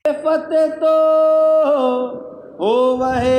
फतेह तो हो वहे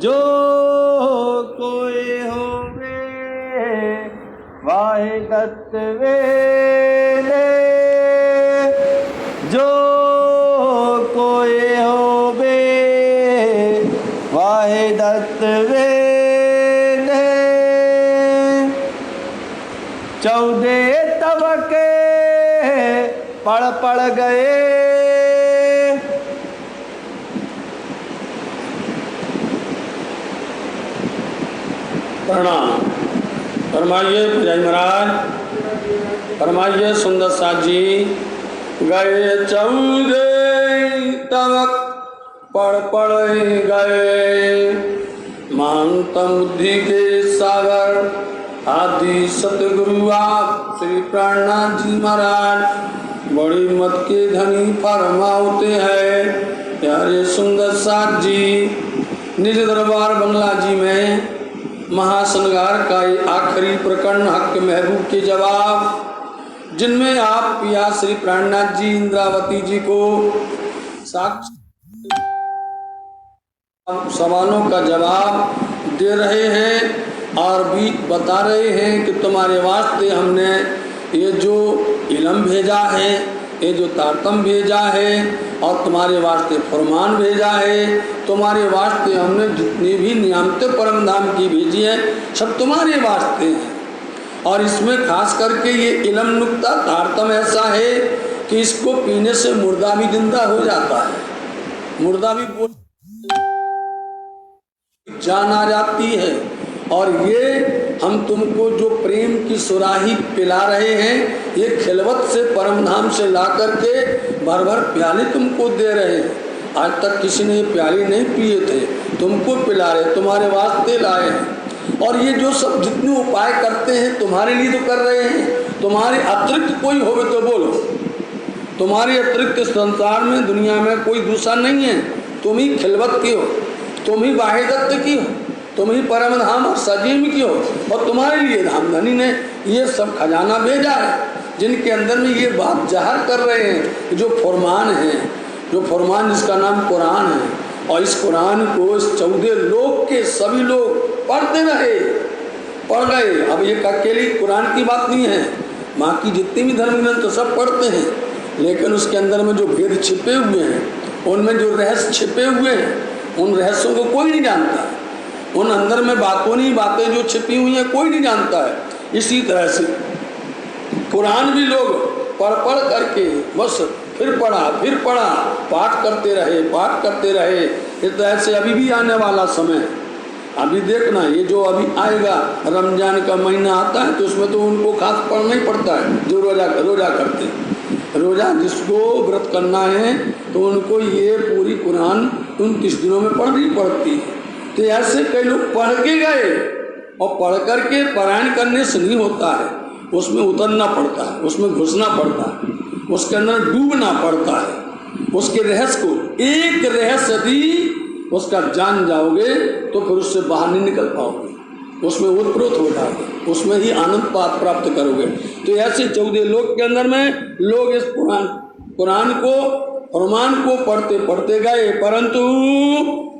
जो कोई होवे वाहे दत्त वेले, जो कोई होवे वाहे दत्त वेले। 14 तबके पढ़ पढ़ गए। प्रणाम। फरमाइए पुजारी महाराज, फरमाइए सुंदर साथ जी। गए 14 तबक पढ़ पढ़ गए, महानतम बुद्धि के सागर आदि सतगुरु आप श्री प्राणनाथ जी महाराज बड़ी मत के धनी फरमाते हैं। प्यारे सुंदर साथ जी, निज दरबार बंगला जी में महासंगार का ये आखिरी प्रकरण हक महबूब के जवाब, जिनमें आप पिया श्री प्राणनाथ जी इंद्रावती जी को साक्ष्य सवालों का जवाब दे रहे हैं और भी बता रहे हैं कि तुम्हारे वास्ते हमने ये जो इलम भेजा है, ये जो तारतम भेजा है और तुम्हारे वास्ते फरमान भेजा है, तुम्हारे वास्ते हमने जितनी भी नियामतें परम धाम की भेजी है सब तुम्हारे वास्ते हैं। और इसमें खास करके ये इलम नुक्ता तारतम ऐसा है कि इसको पीने से मुर्दा भी जिंदा हो जाता है, मुर्दा भी बोल जान आ जाती है। और ये हम तुमको जो प्रेम की सुराही पिला रहे हैं, ये खिलवत से परम धाम से ला करके भर भर प्याले तुमको दे रहे हैं। आज तक किसी ने ये प्याले नहीं पिए थे, तुमको पिला रहे, तुम्हारे वास्ते लाए हैं। और ये जो सब जितने उपाय करते हैं तुम्हारे लिए तो कर रहे हैं, तुम्हारे अतिरिक्त कोई होवे तो बोलो। तुम्हारे अतिरिक्त संसार में दुनिया में कोई दूसरा नहीं है। तुम ही खिलवत की हो, तुम ही वाहिदत्त की हो, तुम ही परम धाम और सजीव की हो। और तुम्हारे लिए धामधनी ने ये सब खजाना भेजा है, जिनके अंदर में ये बात जाहिर कर रहे हैं जो फरमान है, जो फरमान जिसका नाम कुरान है। और इस कुरान को इस 14 लोग के सभी लोग पढ़ते रहे, पढ़ गए। अब ये अकेली कुरान की बात नहीं है, बाकी जितने भी धर्म ग्रंथ तो सब पढ़ते हैं, लेकिन उसके अंदर में जो भेद छिपे हुए हैं, उनमें जो रहस्य छिपे हुए हैं, उन रहस्यों को कोई नहीं जानता है। उन अंदर में बातें जो छिपी हुई हैं कोई नहीं जानता है। इसी तरह से कुरान भी लोग पढ़ पढ़ करके बस फिर पढ़ा पाठ करते रहे। इस तरह से अभी भी आने वाला समय, अभी देखना ये जो अभी आएगा रमजान का महीना आता है, तो उसमें तो उनको खास पढ़ना ही पड़ता है जो रोजा करते हैं। रोजा जिसको व्रत करना है तो उनको ये पूरी कुरान 29 दिनों में पढ़नी पड़ती है। तो ऐसे कई लोग पढ़ के गए और पढ़ करके पारायण करने से नहीं होता है, उसमें उतरना पड़ता है, उसमें घुसना पड़ता है, उसके अंदर डूबना पड़ता है। उसके रहस्य को एक रहस्य यदि उसका जान जाओगे तो फिर उससे बाहर नहीं निकल पाओगे, उसमें ओतप्रोत हो जाओगे, उसमें ही आनंद प्राप्त करोगे। तो ऐसे 14 लोग के अंदर में लोग इस कुरान को फरमान को पढ़ते गए, परंतु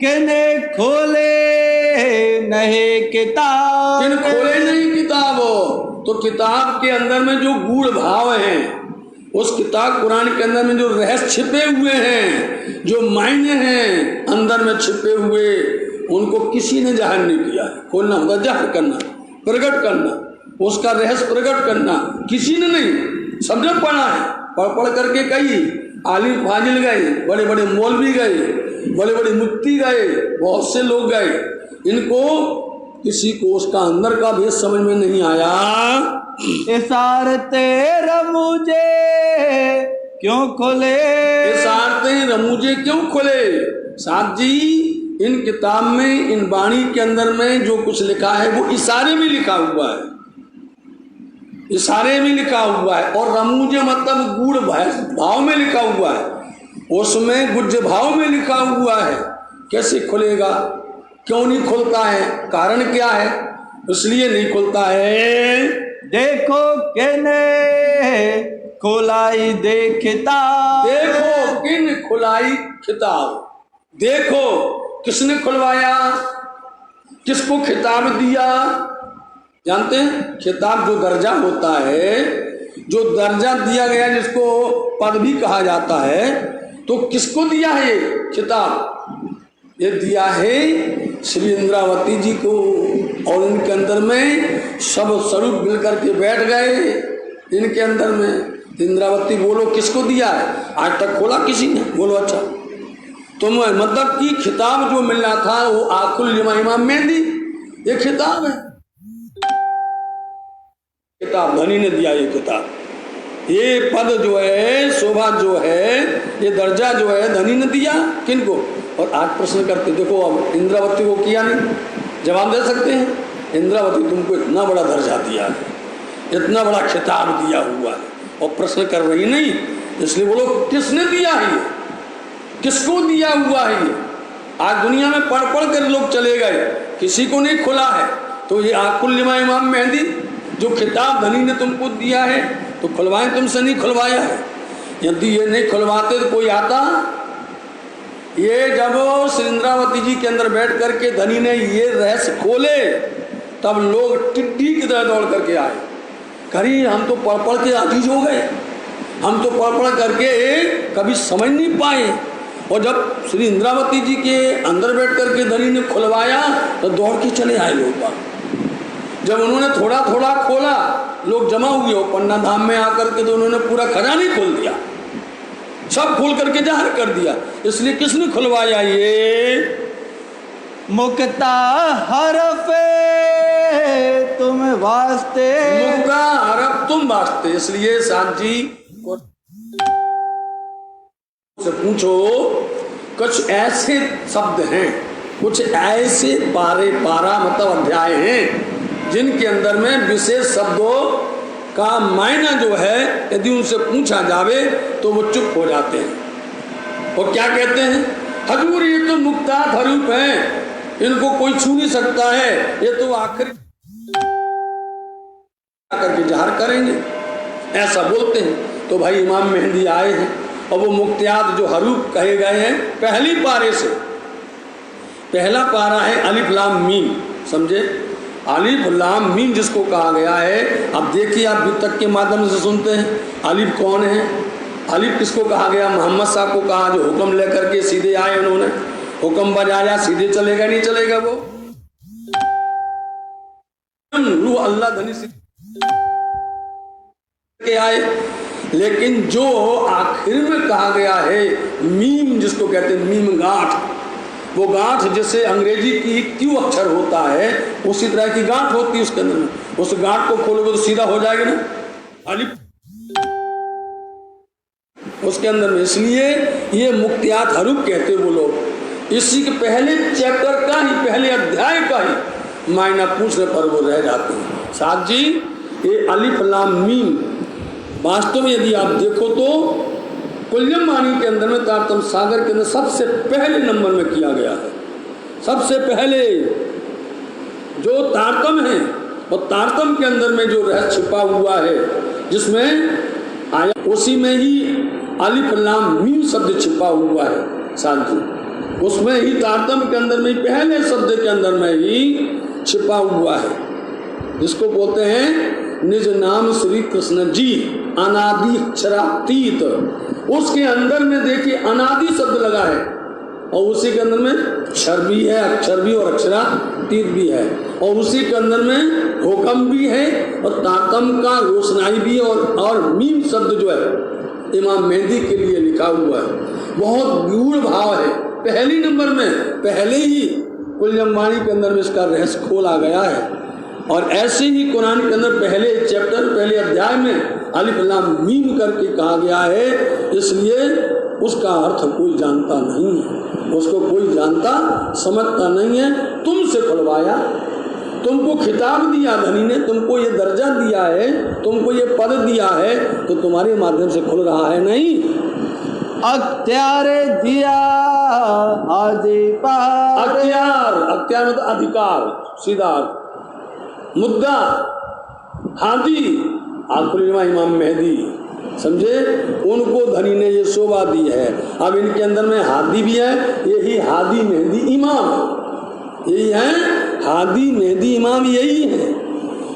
किने खोले नहीं किताब, किन खोले नहीं किताब। तो किताब के अंदर में जो गूढ़ भाव हैं, उस किताब कुरान के अंदर में जो रहस्य छिपे हुए हैं, जो मायने हैं अंदर में छिपे हुए, उनको किसी ने जाहिर नहीं किया। खोलना मतलब जाहिर करना, प्रकट करना, उसका रहस्य प्रकट करना किसी ने नहीं। सबने पढ़ा है, पढ़ करके कई आलिम फाजिल गए, बड़े बड़े मौलवी गए, बड़े बड़े मुफ्ती गए, बहुत से लोग गए, इनको किसी को उसका अंदर का भेद समझ में नहीं आया। इशारते रमूजे क्यों खोले, इशारते रमूजे क्यों खोले। साथ जी, इन किताब में, इन वाणी के अंदर में जो कुछ लिखा है वो इशारे में लिखा हुआ है, इशारे में लिखा हुआ है। और रमूजे मतलब गूढ़ भाव में लिखा हुआ है, उसमें गुज्ज भाव में लिखा हुआ है। कैसे खुलेगा, क्यों नहीं खुलता है, कारण क्या है, इसलिए नहीं खुलता है। देखो केने खोलाई दे किताब। देखो किन खुलाई खिताब, देखो किसने खुलवाया, किसको खिताब दिया। जानते हैं खिताब जो दर्जा होता है, जो दर्जा दिया गया जिसको पद भी कहा जाता है, तो किसको दिया है ये खिताब? ये दिया है श्री इंद्रावती जी को। और इनके अंदर में सब स्वरूप मिल करके बैठ गए इनके अंदर में। इंद्रावती बोलो किसको दिया है? आज तक खोला किसी ने? बोलो अच्छा। तो मतलब कि खिताब जो मिलना था वो आकुल इमाम मेहंदी, ये खिताब है। किताब धनी ने दिया ये किताब, ये पद जो है, शोभा जो है, ये दर्जा जो है धनी ने दिया। किनको? और आज प्रश्न करते, देखो अब इंद्रावती को किया नहीं, जवाब दे सकते हैं इंद्रावती तुमको इतना बड़ा दर्जा दिया है, इतना बड़ा खिताब दिया हुआ है, और प्रश्न कर रही नहीं। इसलिए बोलो किसने दिया है, ये किसको दिया हुआ है? ये आज दुनिया में पढ़ पढ़ कर लोग चले गए, किसी को नहीं खुला है। तो ये आकुल इमाम मेहंदी जो खिताब धनी ने तुमको दिया है, तो खुलवाएं तुमसे नहीं खुलवाया है। यदि ये नहीं खुलवाते तो कोई आता? ये जब श्री इंद्रावती जी के अंदर बैठ करके धनी ने ये रहस्य खोले, तब लोग टिड्डी की तरह दौड़ करके आए। करी हम तो पढ़ पढ़ के आजीज हो गए, हम तो पढ़ पढ़ करके कभी समझ नहीं पाए। और जब श्री इंद्रावती जी के अंदर बैठ करके धनी ने खुलवाया तो दौड़ के चले आए लोग। जब उन्होंने थोड़ा थोड़ा खोला, लोग जमा हुए हो पन्ना धाम में आकर के, तो उन्होंने पूरा खजाना ही खोल दिया, सब खोल करके जाहिर कर दिया। इसलिए किसने खुलवाया? ये मुक्ता हरफे तुम वास्ते, मुक्ता हरफ तुम वास्ते। इसलिए साथ जी से पूछो, कुछ ऐसे शब्द हैं, कुछ ऐसे पारा मतलब अध्याय हैं जिनके अंदर में विशेष शब्दों का मायना जो है यदि उनसे पूछा जावे तो वो चुप हो जाते हैं। और क्या कहते हैं? हजूर ये तो मुक्ता हरूप हैं, इनको कोई छू नहीं सकता है, ये तो आखिर करके जाहिर करेंगे, ऐसा बोलते हैं। तो भाई इमाम मेहंदी आए हैं और वो मुक्तियात जो हरूप कहे गए हैं पहली पारे से, पहला पारा है अलिफ लाम मीम, समझे? अलिफ लाम मीम जिसको कहा गया है। अब देखिए आप वितक के माध्यम से सुनते हैं अलिफ कौन है, अलिफ किसको कहा गया? मोहम्मद साहब को कहा, जो हुक्म लेकर के सीधे आए, उन्होंने हुक्म बजाया, सीधे चलेगा नहीं चलेगा वो? रूह अल्लाह धनी के आए। लेकिन जो आखिर में कहा गया है मीम, जिसको कहते हैं मीम गांठ, वो गांठ जैसे अंग्रेजी की क्यू अक्षर होता है उसी तरह की गांठ होती है उसके अंदर में। उस गांठ को खोलोगे तो सीधा हो जाएगा ना अलिफ उसके अंदर में। इसलिए ये मुक्तियात हरूप कहते वो लोग। इसी के पहले चैप्टर का ही, पहले अध्याय का ही मायना पूछने पर वो रह जाते हैं। साथ जी ये अलिफ लाम मीम वास्तव में यदि आप देखो तो कुल्लम वाणी के अंदर में, तारतम सागर के अंदर सबसे पहले नंबर में किया गया है। सबसे पहले जो तारतम है, और तारतम के अंदर में जो रहस्य छिपा हुआ है जिसमें आया, उसी में ही अलिफ लाम मीम शब्द छिपा हुआ है। साथ ही उसमें ही तारतम के अंदर में पहले शब्द के अंदर में ही छिपा हुआ है, जिसको बोलते हैं निज नाम श्री कृष्ण जी अनादि अक्षरातीत। उसके अंदर में देखिए अनादि शब्द लगा है, और उसी के अंदर में अक्षर भी है, अक्षर भी और अक्षरातीत भी है, और उसी के अंदर में हुक्म भी है, और तातम का रोशनाई भी, और मीम शब्द जो है इमाम मेहंदी के लिए लिखा हुआ है। बहुत गूढ़ भाव है। पहली नंबर में पहले ही कुल्लम वाणी के अंदर में इसका रहस्य खोला गया है। और ऐसे ही कुरान के अंदर पहले चैप्टर, पहले अध्याय में अलिफ लाम मीम करके कहा गया है। इसलिए उसका अर्थ कोई जानता नहीं है, उसको कोई जानता समझता नहीं है। तुमसे खुलवाया, तुमको खिताब दिया धनी ने, तुमको ये दर्जा दिया है, तुमको ये पद दिया है, तो तुम्हारे माध्यम से खुल रहा है नहीं। अख्तियार दिया अख्तियार, अख्तियार मतलब अधिकार, सीधा मुद्दा। हादी आखिरी इमाम मेहदी समझे, उनको धनी ने ये शोभा दी है। अब इनके अंदर में हादी भी है, यही हादी मेहंदी इमाम, यही है हादी मेहंदी इमाम, यही है।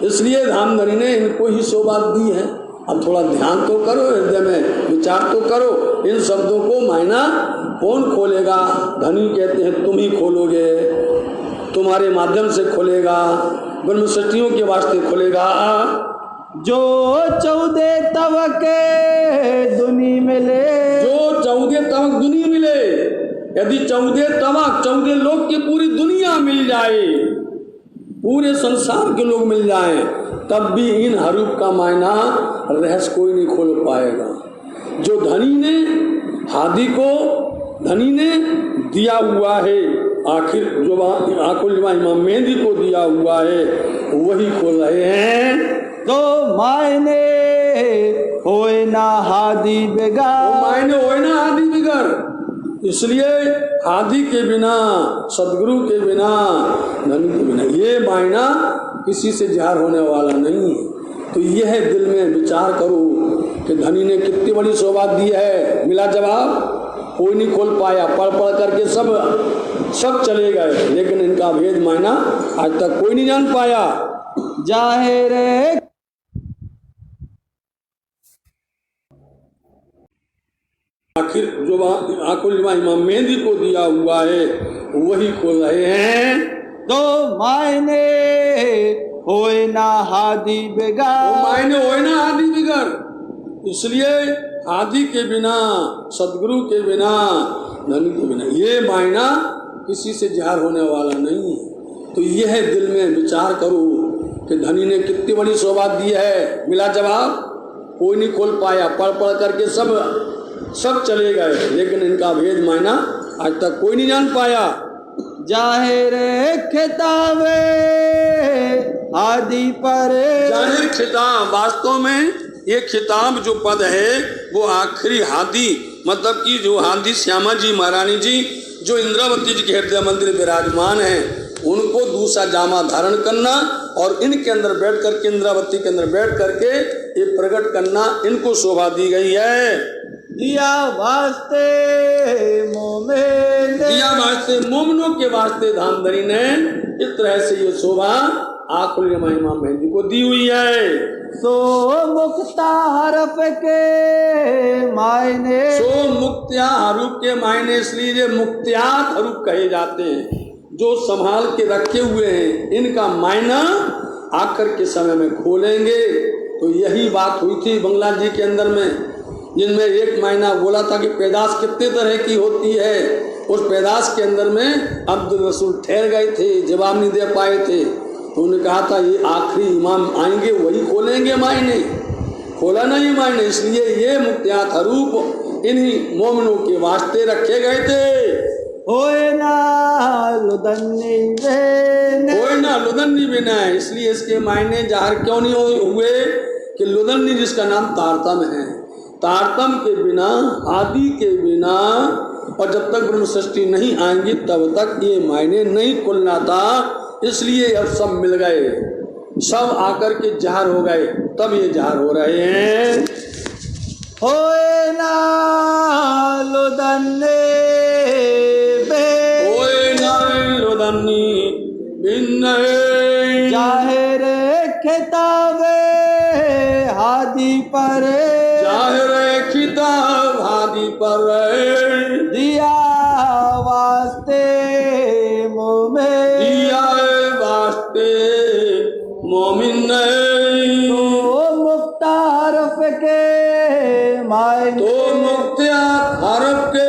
इसलिए धामधनी ने इनको ही शोभा दी है। अब थोड़ा ध्यान तो करो, हृदय में विचार तो करो, इन शब्दों को मायना कौन खोलेगा? धनी कहते हैं तुम ही खोलोगे, तुम्हारे माध्यम से खोलेगा, ब्रह्म सृष्टियों के वास्ते खोलेगा। जो 14 तवके दुनी मिले, जो 14 तवक दुनिया मिले, यदि 14 तवक 14 लोग की पूरी दुनिया मिल जाए, पूरे संसार के लोग मिल जाएं, तब भी इन हरूप का मायना रहस्य कोई नहीं खोल पाएगा। जो धनी ने हादी को धनी ने दिया हुआ है, आखिर जो आकुल इमाम मेहंदी को दिया हुआ है, वही खोल रहे हैं। तो मायने होए ना हादी बेगार, तो मायने होए ना हादी बिगर। इसलिए हादी के बिना, सदगुरु के बिना, धनी के बिना ये मायना किसी से जार होने वाला नहीं। तो यह दिल में विचार करो कि धनी ने कितनी बड़ी शोभा दी है। मिला जवाब, कोई नहीं खोल पाया, पढ़ पढ़ करके सब चले गए, लेकिन इनका भेद मायना आज तक कोई नहीं जान पाया। जाहिर आखिर जो आकुल इमाम मेहंदी को दिया हुआ है, वही खोल रहे हैं। तो मायने होए ना हादी बेगार, तो मायने होए ना हादी बिगर। इसलिए हादी के बिना, सदगुरु के बिना, धनी के बिना ये मायना किसी से जार होने वाला नहीं। तो यह दिल में विचार करो कि धनी ने कितनी बड़ी शोभा दी है। मिला जवाब, कोई नहीं खोल पाया, पढ़ पढ़ करके सब चले गए, लेकिन इनका भेद मायना आज तक कोई नहीं जान पाया। जाहिर खिताबे हादी पर, जाहिर खिताब, वास्तव में ये खिताब जो पद है वो आखिरी हादी, मतलब कि जो हादी श्यामा जी महारानी जी जो इंद्रावती जी के हृदय मंदिर विराजमान हैं, उनको दूसरा जामा धारण करना और इनके अंदर बैठ करके, इंद्रावती के अंदर बैठ करके ये प्रकट करना, इनको शोभा दी गई है। दिया वास्ते मोमेन, दिया वास्ते मोमनों के वास्ते धामधनी ने इस तरह से ये शोभा आकुल इमाम मेहंदी को दी हुई है। सो मुक्ता हरफ के मायने, सो मुक्त्या हरूप के मायने इसलिए मुक्त्यात हरूप कहे जाते हैं, जो संभाल के रखे हुए हैं। इनका मायना आकर के समय में खोलेंगे। तो यही बात हुई थी बंगला जी के अंदर में, जिनमें एक मायना बोला था कि पैदाश कितने तरह की होती है। उस पैदाश के अंदर में अब्दुल रसूल ठहर गए थे, जवाब नहीं दे पाए थे। तो उन्होंने कहा था ये आखिरी इमाम आएंगे, वही खोलेंगे मायने, खोला नहीं मायने। इसलिए ये मुक्त्यात हरूप इन्हीं मोमिनों के वास्ते रखे गए थे। होए ना लुदन्नी बेने, होए ना लुदन्नी बिना, इसलिए इसके मायने जाहिर क्यों नहीं हुए कि लुदन्नी जिसका नाम तारतम है, तारतम के बिना, आदि के बिना, और जब तक ब्रह्म सृष्टि नहीं आएंगी तब तक ये मायने नहीं खुलना था। इसलिए अब सब मिल गए, सब आकर के जार हो गए, तब ये जार हो रहे हैं। होए ना लुदन्नी बे, होए ना लुदन्नी बिन, जाहिर खिताबे हादी पर, जाहिर खिताब हादी पर, दिया वास्ते मोमेन, दिया वास्ते मोमिन ने। तो मुक्ता हरफ के मायने, तो मुक्त्या हरफ के